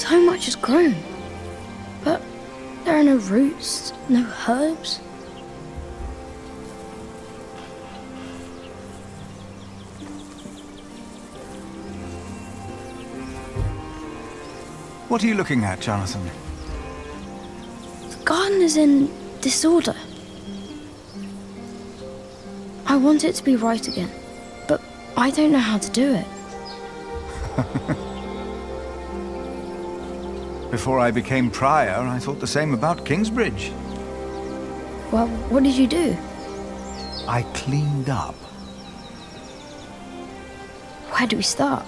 So much has grown. But there are no roots, no herbs. What are you looking at, Jonathan? The garden is in disorder. I want it to be right again, but I don't know how to do it. Before I became prior, I thought the same about Kingsbridge. Well, what did you do? I cleaned up. Where do we start?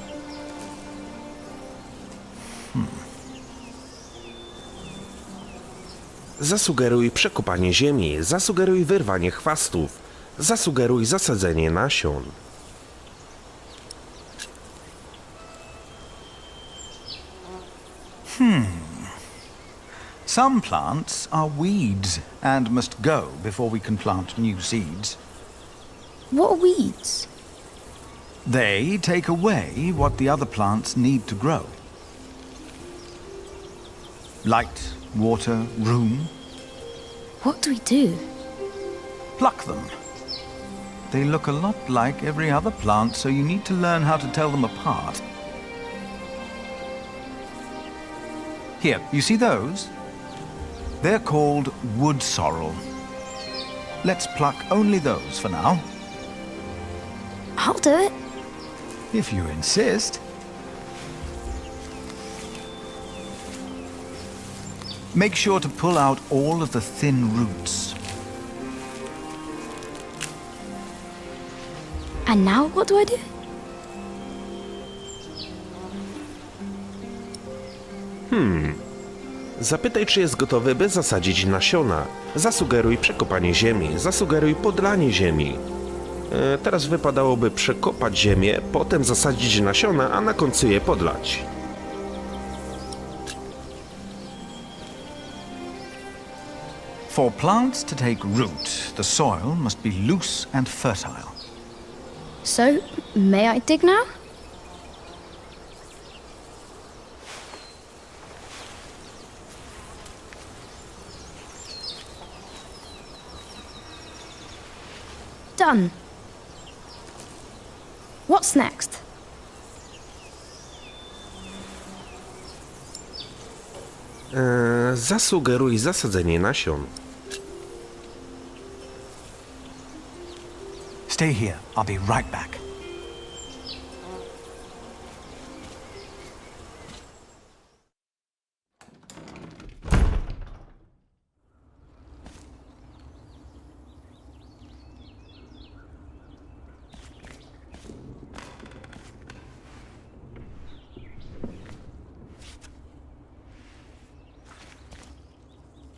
Zasugeruj przekopanie ziemi, zasugeruj wyrwanie chwastów, zasugeruj zasadzenie nasion. Some plants are weeds and must go before we can plant new seeds. What are weeds? They take away what the other plants need to grow. Light, water, room. What do we do? Pluck them. They look a lot like every other plant, so you need to learn how to tell them apart. Here, you see those? They're called wood sorrel. Let's pluck only those for now. I'll do it. If you insist. Make sure to pull out all of the thin roots. And now what do I do? Zapytaj, czy jest gotowy, by zasadzić nasiona. Zasugeruj przekopanie ziemi, zasugeruj podlanie ziemi. Teraz wypadałoby przekopać ziemię, potem zasadzić nasiona, a na końcu je podlać. For plants to take root, the soil must be loose and fertile. So, may I dig now? Done. What's next? Zasugeruj zasadzenie nasion. Stay here. I'll be right back.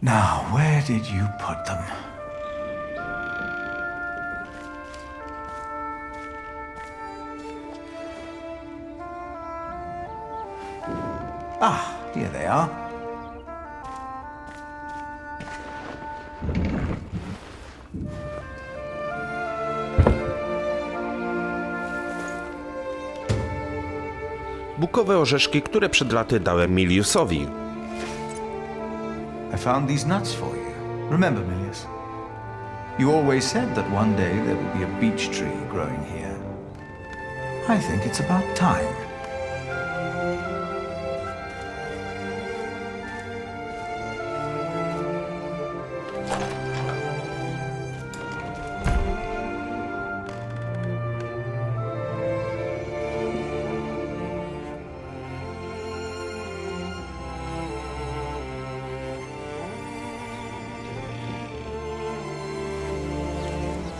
Now, where did you put them? Ah, here they are. Bukowe orzeszki, które przed laty dałem Miliusowi. I found these nuts for you. Remember, Milius? You always said that one day there will be a beech tree growing here. I think it's about time.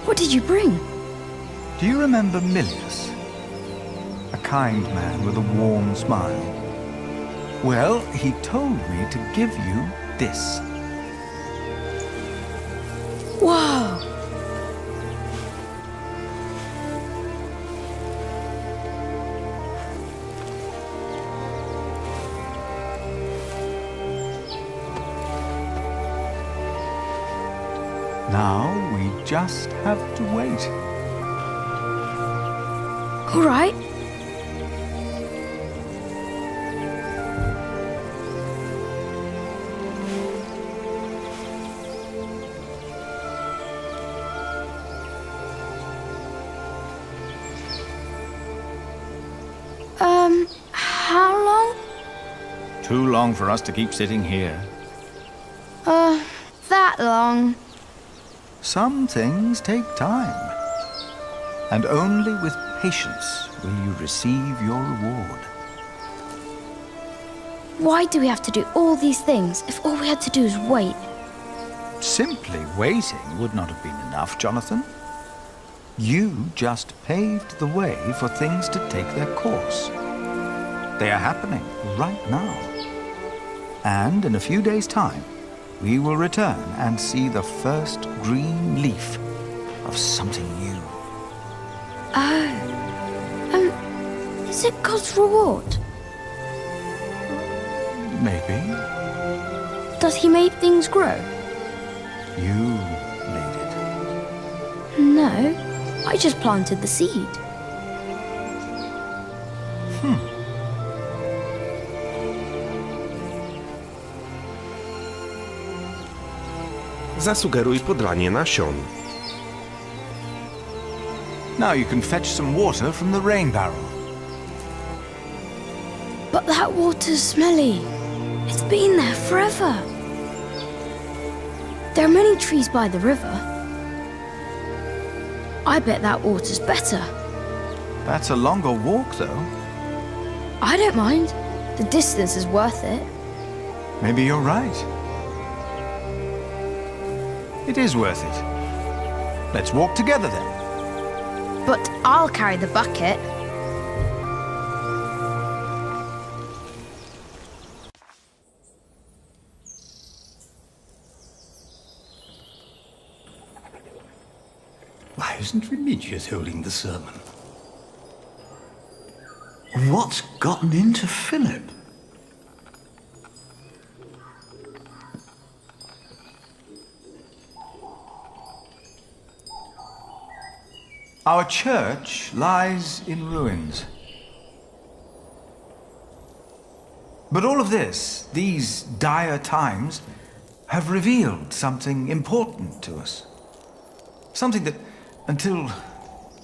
What did you bring? Do you remember Milius? A kind man with a warm smile. Well, he told me to give you this. Whoa! Now we just have to wait. All right. Too long for us to keep sitting here. That long. Some things take time. And only with patience will you receive your reward. Why do we have to do all these things if all we had to do is wait? Simply waiting would not have been enough, Jonathan. You just paved the way for things to take their course. They are happening right now. And in a few days' time, we will return and see the first green leaf of something new. Is it God's reward? Maybe. Does he make things grow? You made it. No, I just planted the seed. Zasugeruj podlanie nasion. Now you can fetch some water from the rain barrel. But that water's smelly. It's been there forever. There are many trees by the river. I bet that water's better. That's a longer walk, though. I don't mind. The distance is worth it. Maybe you're right. It is worth it. Let's walk together then. But I'll carry the bucket. Why isn't Remigius holding the sermon? What's gotten into Philip? Our church lies in ruins. But all of this, these dire times, have revealed something important to us. Something that,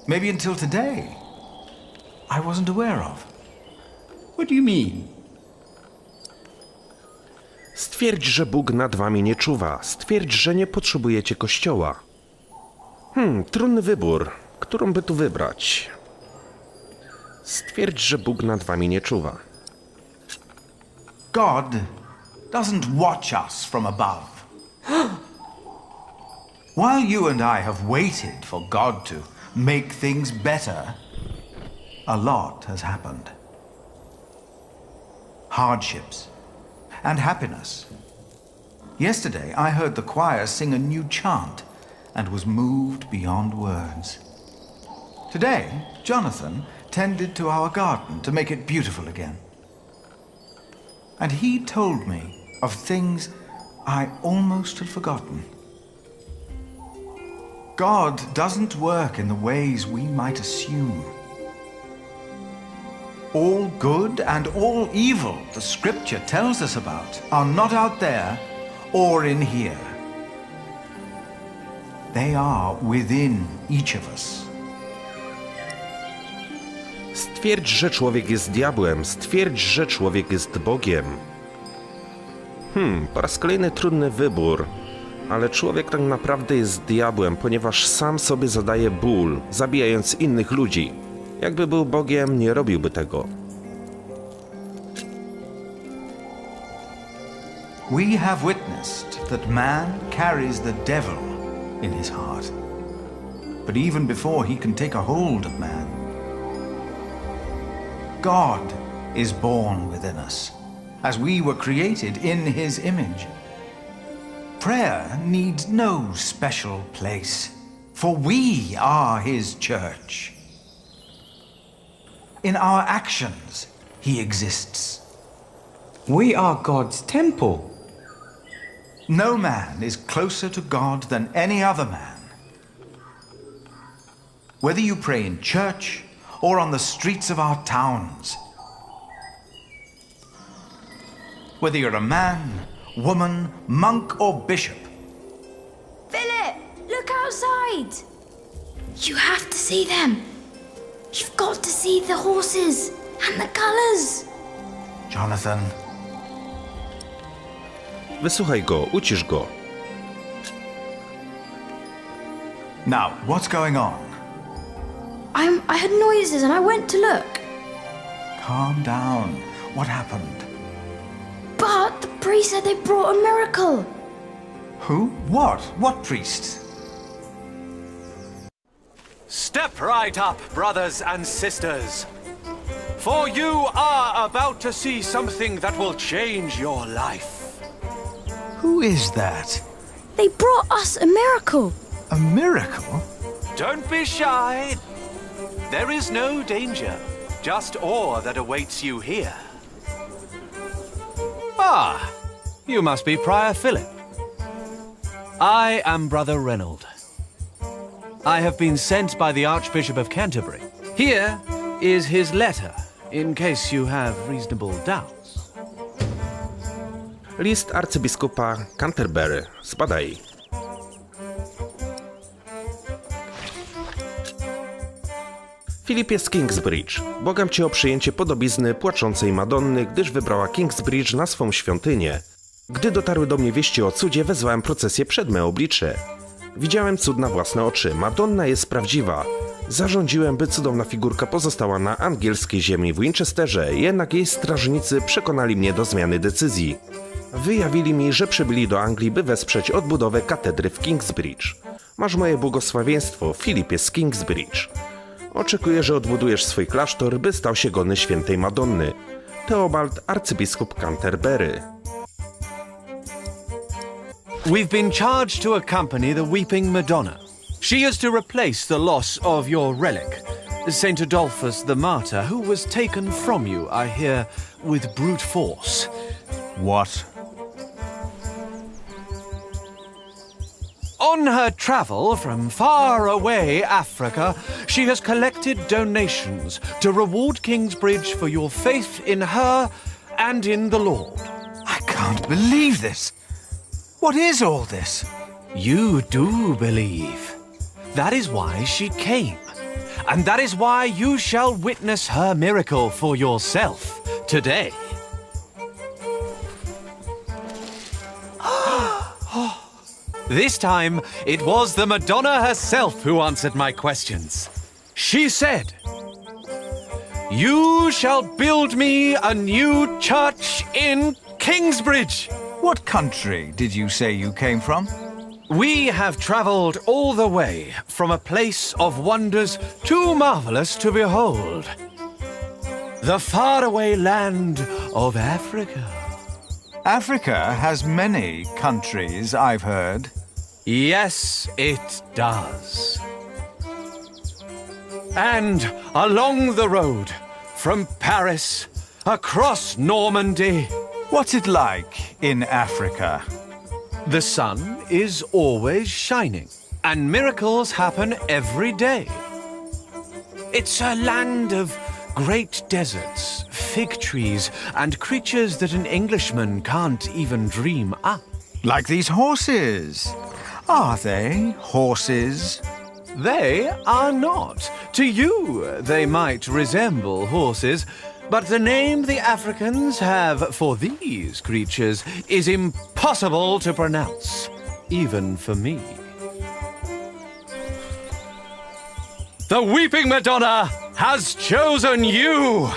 maybe until today, I wasn't aware of. What do you mean? Stwierdź, że Bóg nad wami nie czuwa. Stwierdź, że nie potrzebujecie kościoła. Trudny wybór. Którą by tu wybrać? Stwierdź, że Bóg nad wami nie czuwa. God doesn't watch us from above. While you and I have waited for God to make things better, a lot has happened. Hardships and happiness. Yesterday I heard the choir sing a new chant and was moved beyond words. Today, Jonathan tended to our garden to make it beautiful again. And he told me of things I almost had forgotten. God doesn't work in the ways we might assume. All good and all evil the scripture tells us about are not out there or in here. They are within each of us. Stwierdź, że człowiek jest diabłem. Stwierdź, że człowiek jest Bogiem. Po raz kolejny trudny wybór. Ale człowiek tak naprawdę jest diabłem, ponieważ sam sobie zadaje ból, zabijając innych ludzi. Jakby był Bogiem, nie robiłby tego. We have witnessed that man carries the devil in his heart. But even before he can take a hold of man, God is born within us, as we were created in his image. Prayer needs no special place, for we are his church. In our actions, he exists. We are God's temple. No man is closer to God than any other man. Whether you pray in church or on the streets of our towns, whether you're a man, woman, monk, or bishop. Philip, look outside. You have to see them. You've got to see the horses and the colours. Jonathan, Wysłuchaj go, ucisz go. Now, what's going on? I heard noises and I went to look. Calm down. What happened? But the priest said they brought a miracle. Who? What? What priest? Step right up, brothers and sisters. For you are about to see something that will change your life. Who is that? They brought us a miracle. A miracle? Don't be shy. There is no danger, just awe that awaits you here. Ah, you must be Prior Philip. I am Brother Reynold. I have been sent by the Archbishop of Canterbury. Here is his letter, in case you have reasonable doubts. List arcybiskupa Canterbury. Spadaj. Filipie z Kingsbridge, błagam cię o przyjęcie podobizny płaczącej Madonny, gdyż wybrała Kingsbridge na swą świątynię. Gdy dotarły do mnie wieści o cudzie, wezwałem procesję przed me oblicze. Widziałem cud na własne oczy. Madonna jest prawdziwa. Zarządziłem, by cudowna figurka pozostała na angielskiej ziemi w Winchesterze, jednak jej strażnicy przekonali mnie do zmiany decyzji. Wyjawili mi, że przybyli do Anglii, by wesprzeć odbudowę katedry w Kingsbridge. Masz moje błogosławieństwo, Filipie z Kingsbridge. Oczekuję, że odbudujesz swój klasztor, by stał się godny świętej Madonny. Theobald, arcybiskup Canterbury. We've been charged to accompany the Weeping Madonna. She is to replace the loss of your relic, Saint Adolphus the Martyr, who was taken from you, I hear, with brute force. What? On her travel from far away Africa, she has collected donations to reward Kingsbridge for your faith in her and in the Lord. I can't believe this. What is all this? You do believe. That is why she came. And that is why you shall witness her miracle for yourself today. This time, it was the Madonna herself who answered my questions. She said, "You shall build me a new church in Kingsbridge." What country did you say you came from? We have traveled all the way from a place of wonders too marvelous to behold. The faraway land of Africa. Africa has many countries, I've heard. Yes, it does. And along the road, from Paris, across Normandy, What's it like in Africa? the sun is always shining, and miracles happen every day. It's a land of great deserts, fig trees, and creatures that an Englishman can't even dream up. Like these horses. Are they horses? They are not. To you, they might resemble horses, but the name the Africans have for these creatures is impossible to pronounce, even for me. The Weeping Madonna has chosen you!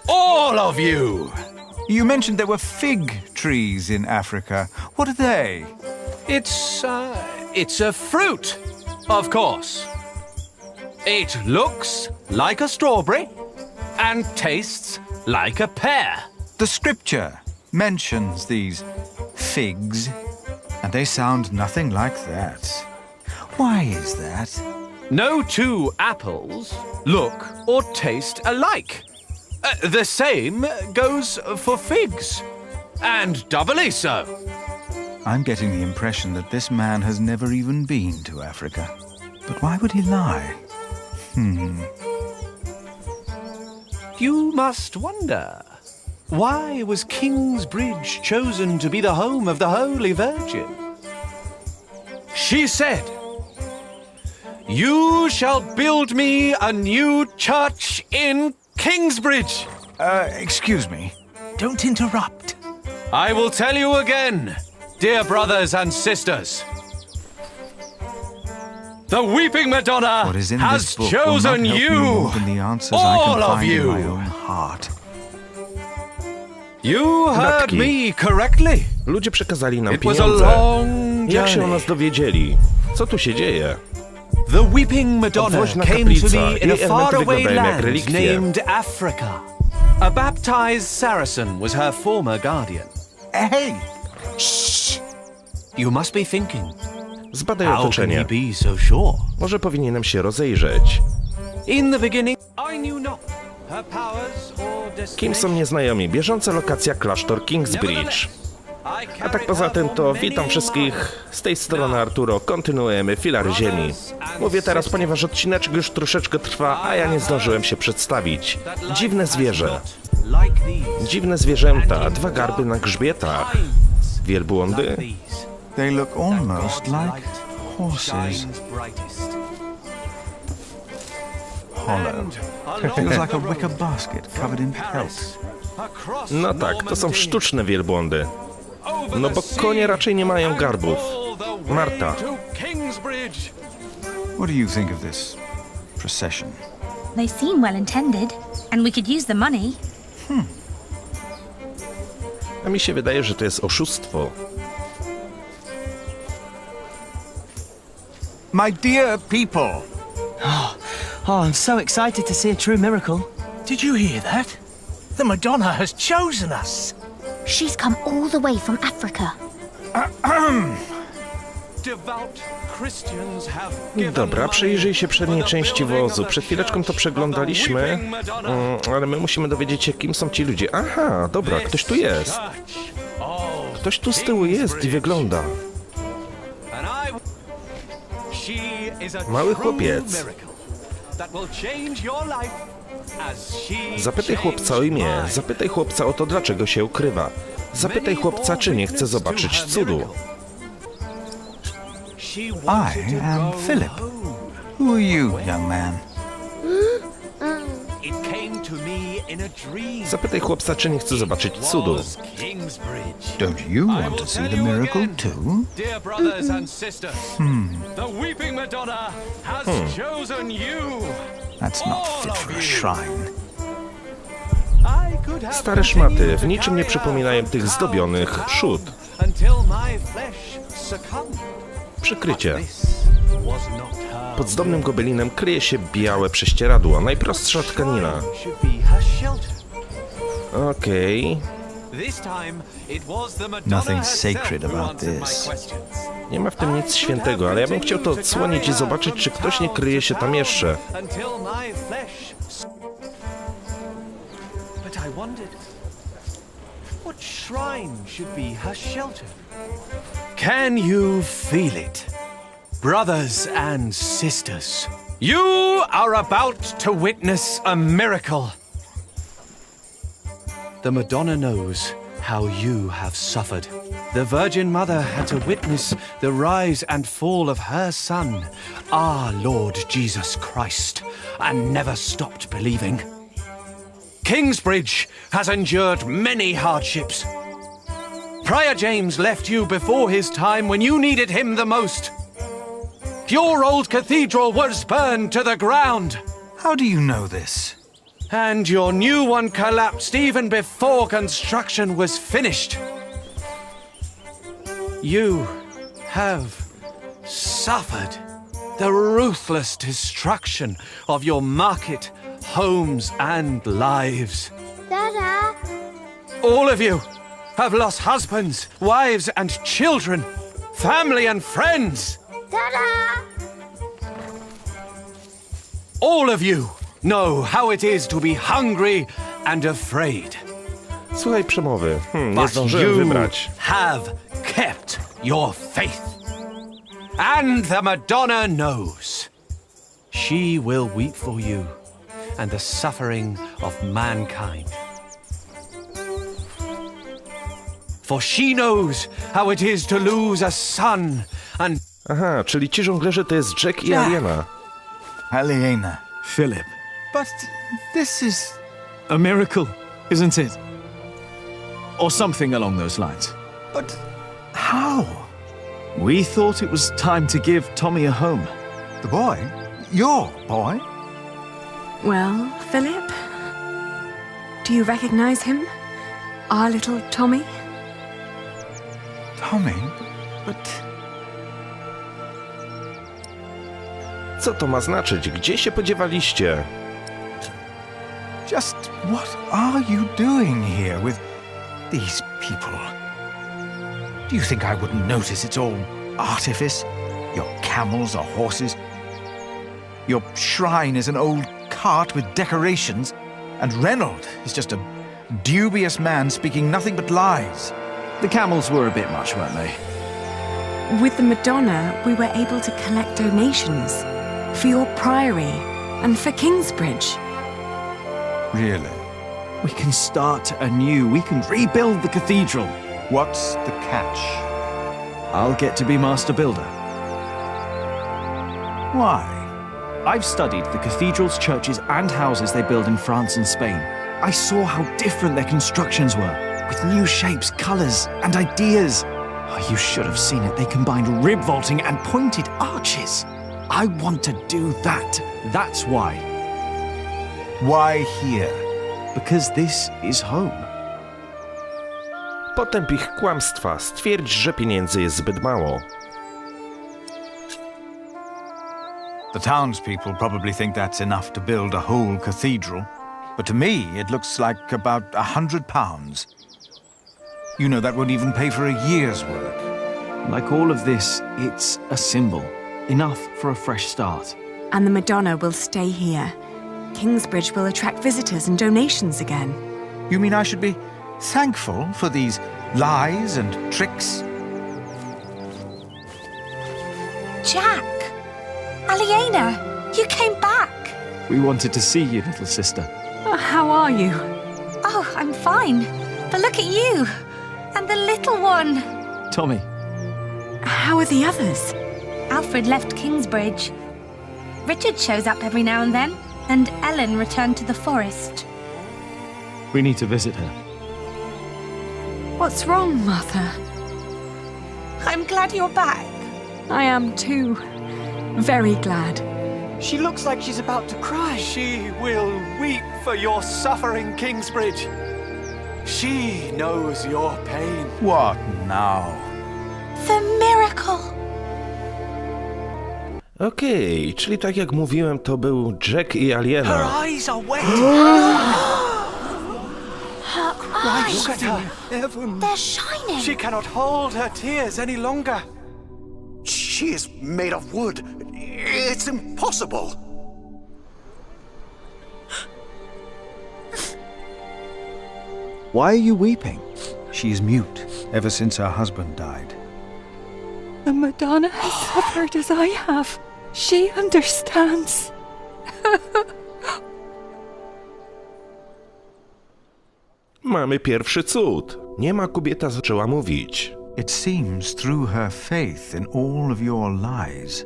All of you! You mentioned there were fig trees in Africa. What are they? It's a fruit, of course. It looks like a strawberry and tastes like a pear. The scripture mentions these figs, and they sound nothing like that. Why is that? No two apples look or taste alike. The same goes for figs, and doubly so. I'm getting the impression that this man has never even been to Africa. But why would he lie? You must wonder, why was Kingsbridge chosen to be the home of the Holy Virgin? She said, "You shall build me a new church in Kingsbridge." Excuse me. Don't interrupt. I will tell you again. Dear brothers and sisters, the Weeping Madonna What is in has this book will not chosen help me you, more than the answers I all can of find in my you. own heart. You heard Datki. me correctly. Ludzie przekazali nam It was a pieniądze. long Jak się o journey. nas dowiedzieli? Co tu się dzieje? The Weeping Madonna Obwoźna came to kaplica. me in Jej a elementy faraway wyglądają jak land relikwie. named Africa. A baptized Saracen was her former guardian. Hey! You must be thinking, Zbadaj how can he otoczenie. be so sure? Może powinienem się rozejrzeć. In the beginning, I knew not her powers or Kim są destination. nieznajomi? Bieżąca lokacja klasztor Kingsbridge. A tak poza tym to witam wszystkich, z tej strony Arturo, kontynuujemy Filary Ziemi. Mówię teraz, ponieważ odcineczek już troszeczkę trwa, a ja nie zdążyłem się przedstawić. Dziwne zwierzę. Dziwne zwierzęta, 2 garby na grzbietach. Wielbłądy? They look almost like horses. Hollow. Feels like a wicker basket covered in pelt. No tak, to są sztuczne wielbłądy. No bo konie raczej nie mają garbów. Marta. What do you think of this procession? They seem well intended, and we could use the money. A mi się wydaje, że to jest oszustwo. My dear people! Oh, I'm so excited to see a true miracle. Did you hear that? The Madonna has chosen us. She's come all the way from Africa. Dobra, przyjrzyj się przedniej części wozu. Przed chwileczką to przeglądaliśmy, ale my musimy dowiedzieć się, kim są ci ludzie. Aha, dobra, ktoś tu jest. Ktoś tu z tyłu jest i wygląda. Mały chłopiec. Zapytaj chłopca o imię, zapytaj chłopca o to, dlaczego się ukrywa. Zapytaj chłopca, czy nie chce zobaczyć cudu. I am Philip. Who are you, young man? Zapytaj chłopca, czy nie chce zobaczyć cudu. Don't you want to see the miracle too? Dear brothers and sisters, the Weeping Madonna has chosen you. That's not fit for a shrine. I could have Stare szmaty w niczym nie przypominają tych zdobionych przód. until my flesh succumbed. Przykrycie. This was not her. Pod zdobnym gobelinem kryje się białe prześcieradło, najprostsza tkanina. Should be her shelter. Okej. This time it was the Madonna Nothing herself sacred who about answered my this. questions. Nie ma w tym nic świętego, ale ja bym chciał to odsłonić i zobaczyć, czy ktoś nie kryje się tam jeszcze. Until my flesh. But I wondered, what shrine should be her shelter? Can you feel it? Brothers and sisters, you are about to witness a miracle. The Madonna knows how you have suffered. The Virgin Mother had to witness the rise and fall of her Son, our Lord Jesus Christ, and never stopped believing. Kingsbridge has endured many hardships. Prior James left you before his time when you needed him the most. Your old cathedral was burned to the ground. How do you know this? And your new one collapsed even before construction was finished. You have suffered the ruthless destruction of your market, homes, and lives. Dada! All of you have lost husbands, wives, and children, family and friends. Dada! All of you know how it is to be hungry and afraid. Słuchaj przemowy. Nie But zdążyłem you wybrać. have kept your faith. And the Madonna knows. She will weep for you and the suffering of mankind. For she knows how it is to lose a son and Aha, czyli ci żonglerzy to jest Jack i Aliena. Aliena. Philip. But this is a miracle, isn't it? Or something along those lines. But How? We thought it was time to give Tommy a home. The boy? Your boy? Well, Philip, do you recognize him? Our little Tommy? Tommy? But... Co to ma znaczyć? Gdzie się podziewaliście? Just what are you doing here with these people? Do you think I wouldn't notice it's all artifice? Your camels are horses. Your shrine is an old cart with decorations. And Reynold is just a dubious man speaking nothing but lies. The camels were a bit much, weren't they? With the Madonna, we were able to collect donations for your priory and for Kingsbridge. Really? We can start anew. We can rebuild the cathedral. What's the catch? I'll get to be master builder. Why? I've studied the cathedrals, churches, and houses they build in France and Spain. I saw how different their constructions were, with new shapes, colors, and ideas. Oh, you should have seen it. They combined rib vaulting and pointed arches. I want to do that. That's why. Why here? Because this is home. Potęp ich kłamstwa. Stwierdź, że pieniędzy jest zbyt mało. The townspeople probably think that's enough to build a whole cathedral. But to me, it looks like about £100. You know, that won't even pay for a year's work. Like all of this, it's a symbol. Enough for a fresh start. And the Madonna will stay here. Kingsbridge will attract visitors and donations again. You mean I should be thankful for these lies and tricks? Jack! Aliena! You came back! We wanted to see you, little sister. How are you? Oh, I'm fine. But look at you! And the little one! Tommy. How are the others? Alfred left Kingsbridge. Richard shows up every now and then, and Ellen returned to the forest. We need to visit her. What's wrong, Mother? I'm glad you're back. I am too. Very glad. She looks like she's about to cry. She will weep for your suffering, Kingsbridge. She knows your pain. What now? The miracle! Okej, czyli tak jak mówiłem, to był Jack i Her Aliena. eyes are wet. Her eyes! Look at her. They're shining! She cannot hold her tears any longer. She is made of wood. It's impossible. Why are you weeping? She is mute ever since her husband died. The Madonna has suffered as I have. She understands. Mamy pierwszy cud. Niema kobieta zaczęła mówić. It seems through her faith in all of your lies,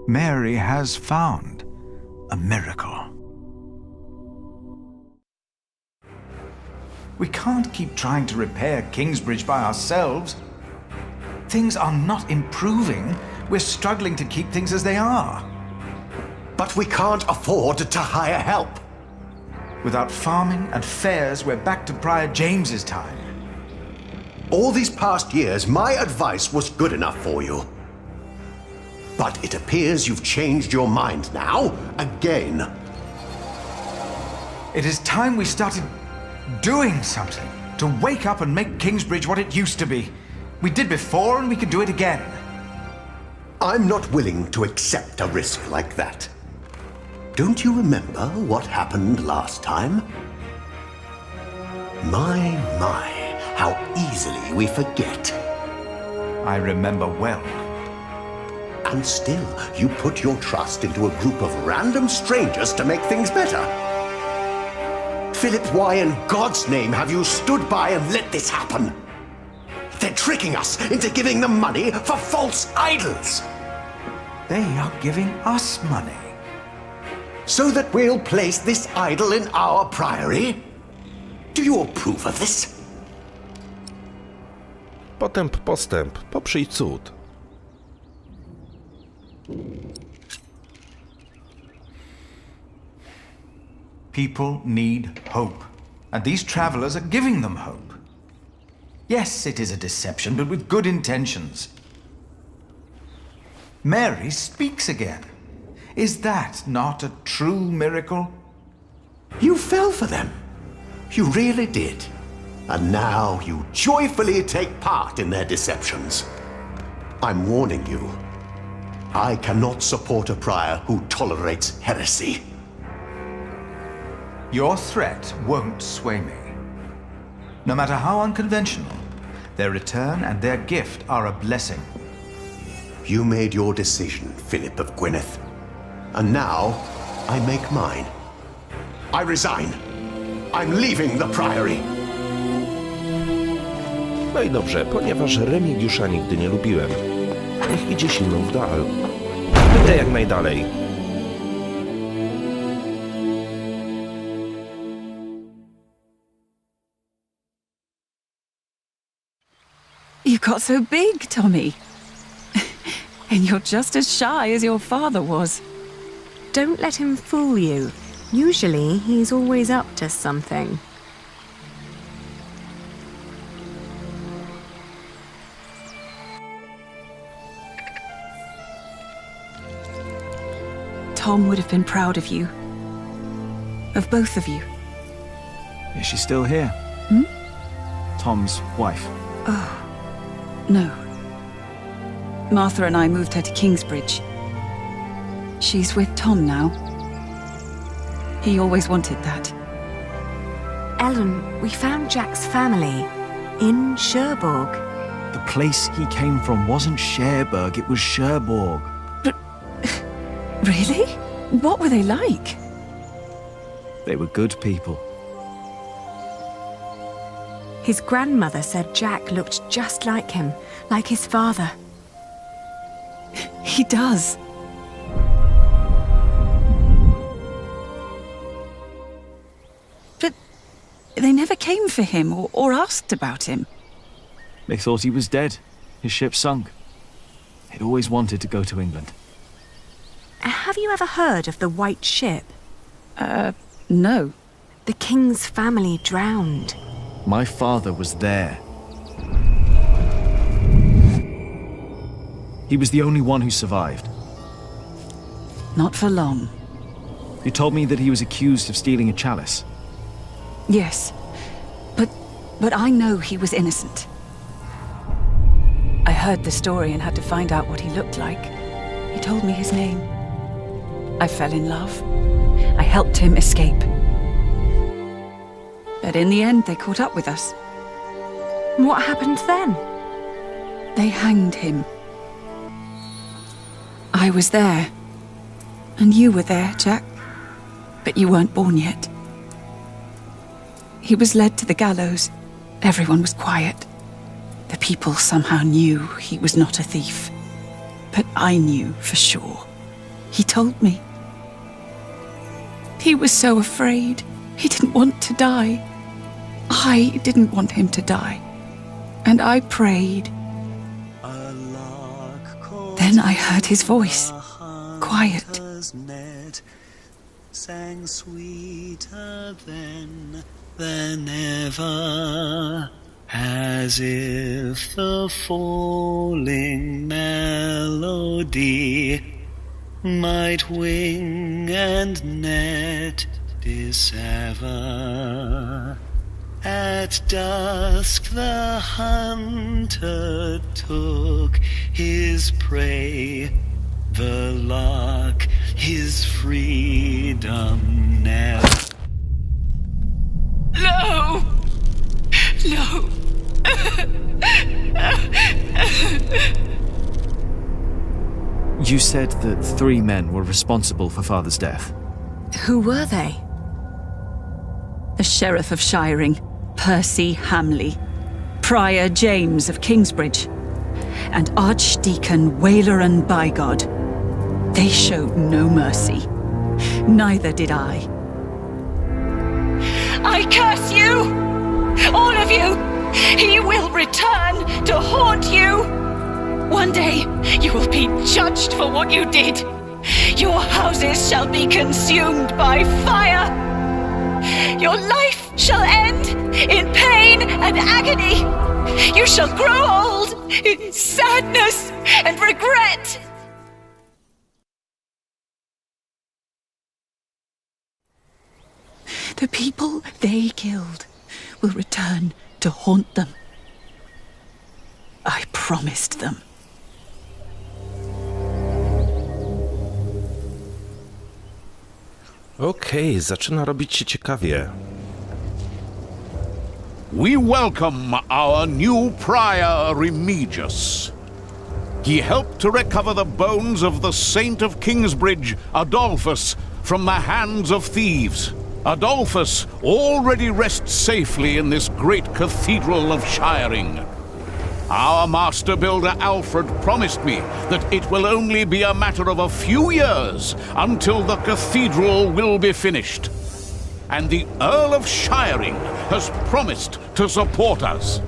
Mary has found a miracle. We can't keep trying to repair Kingsbridge by ourselves. Things are not improving. We're struggling to keep things as they are. But we can't afford to hire help. Without farming and fairs, we're back to Prior James's time. All these past years, my advice was good enough for you. But it appears you've changed your mind now, again. It is time we started doing something to wake up and make Kingsbridge what it used to be. We did before and we can do it again. I'm not willing to accept a risk like that. Don't you remember what happened last time? My, how easily we forget. I remember well. And still, you put your trust into a group of random strangers to make things better. Philip, why in God's name have you stood by and let this happen? They're tricking us into giving them money for false idols. They are giving us money. So that we'll place this idol in our priory? Do you approve of this? Potęp postęp, poprzyj cud. People need hope, and these travelers are giving them hope. Yes, it is a deception, but with good intentions. Mary speaks again. Is that not a true miracle? You fell for them. You really did. And now you joyfully take part in their deceptions. I'm warning you. I cannot support a prior who tolerates heresy. Your threat won't sway me. No matter how unconventional, their return and their gift are a blessing. You made your decision, Philip of Gwynedd. And now, I make mine. I resign. I'm leaving the priory. No i dobrze, ponieważ Remigiusza nigdy nie lubiłem. Niech idzie silną w dal. Idę jak najdalej. You got so big, Tommy. And you're just as shy as your father was. Don't let him fool you. Usually, he's always up to something. Tom would have been proud of you. Of both of you. Is she still here? Hmm? Tom's wife. Oh, no. Martha and I moved her to Kingsbridge. She's with Tom now. He always wanted that. Ellen, we found Jack's family in Cherbourg. The place he came from wasn't Cherbourg, it was Cherbourg. But... really? What were they like? They were good people. His grandmother said Jack looked just like him, like his father. He does. But they never came for him or asked about him. They thought he was dead. His ship sunk. He'd always wanted to go to England. Have you ever heard of the White Ship? No. The king's family drowned. My father was there. He was the only one who survived. Not for long. You told me that he was accused of stealing a chalice. Yes. But I know he was innocent. I heard the story and had to find out what he looked like. He told me his name. I fell in love. I helped him escape. But in the end, they caught up with us. What happened then? They hanged him. I was there. And you were there, Jack. But you weren't born yet. He was led to the gallows. Everyone was quiet. The people somehow knew he was not a thief. But I knew for sure. He told me. He was so afraid. He didn't want to die. I didn't want him to die. And I prayed. Then I heard his voice. Quiet. Sang sweeter than ever, as if the falling melody might wing and net dissever. At dusk the hunter took his prey, the lark his freedom never. No! No! You said that 3 men were responsible for Father's death. Who were they? The Sheriff of Shiring, Percy Hamley, Prior James of Kingsbridge, and Archdeacon Waleran Bygod. They showed no mercy. Neither did I. I curse you! All of you! He will return to haunt you. One day, you will be judged for what you did. Your houses shall be consumed by fire. Your life shall end in pain and agony. You shall grow old in sadness and regret. The people they killed will return to haunt them. I promised them. Okej, zaczyna robić się ciekawie. We welcome our new prior Remigius. He helped to recover the bones of the Saint of Kingsbridge, Adolphus, from the hands of thieves. Adolphus already rests safely in this great cathedral of Shiring. Our master builder Alfred promised me that it will only be a matter of a few years until the cathedral will be finished. And the Earl of Shiring has promised to support us.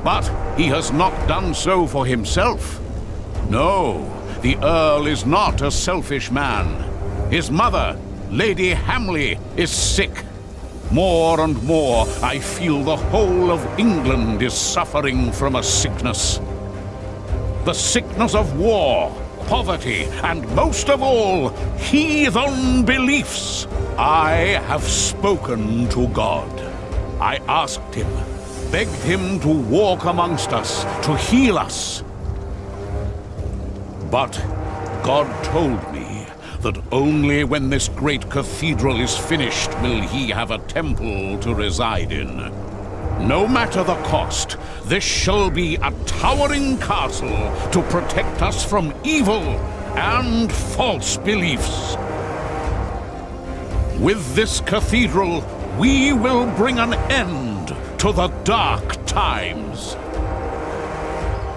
But he has not done so for himself. No, the Earl is not a selfish man. His mother, Lady Hamley, is sick. More and more, I feel the whole of England is suffering from a sickness. The sickness of war, poverty, and most of all, heathen beliefs. I have spoken to God. I asked him, begged him to walk amongst us, to heal us. But God told me that only when this great cathedral is finished will he have a temple to reside in. No matter the cost, this shall be a towering castle to protect us from evil and false beliefs. With this cathedral, we will bring an end to the dark times.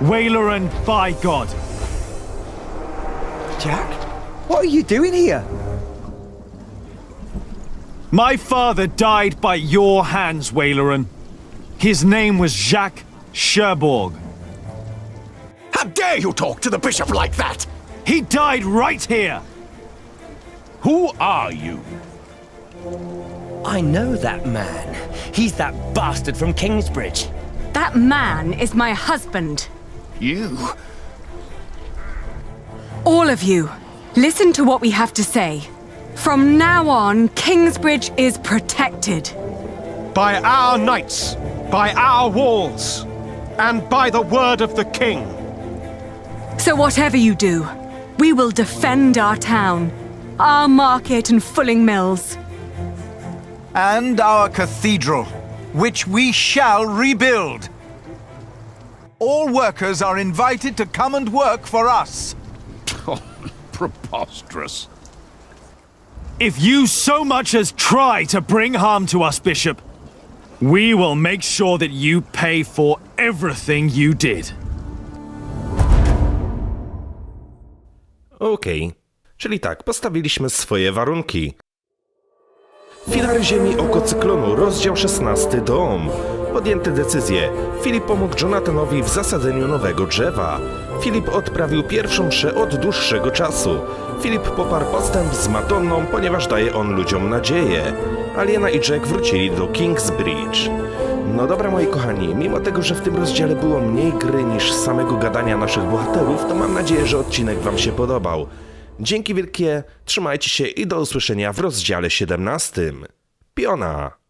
Waileran, by God! Jack? What are you doing here? My father died by your hands, Waileran. His name was Jacques Cherbourg. How dare you talk to the bishop like that? He died right here! Who are you? I know that man. He's that bastard from Kingsbridge. That man is my husband. You? All of you, listen to what we have to say. From now on, Kingsbridge is protected. By our knights, by our walls, and by the word of the king. So whatever you do, we will defend our town, our market and fulling mills. And our cathedral, which we shall rebuild. All workers are invited to come and work for us. Preposterous. If you so much as try to bring harm to us, Bishop, we will make sure that you pay for everything you did. Okej, czyli tak, postawiliśmy swoje warunki. Filary Ziemi, oko cyklonu, rozdział 16, dom. Podjęte decyzje. Filip pomógł Jonathanowi w zasadzeniu nowego drzewa. Filip odprawił pierwszą mszę od dłuższego czasu. Filip poparł postęp z Madonną, ponieważ daje on ludziom nadzieję. Aliena i Jack wrócili do Kingsbridge. No dobra, moi kochani, mimo tego, że w tym rozdziale było mniej gry niż samego gadania naszych bohaterów, to mam nadzieję, że odcinek wam się podobał. Dzięki wielkie, trzymajcie się i do usłyszenia w rozdziale 17. Piona!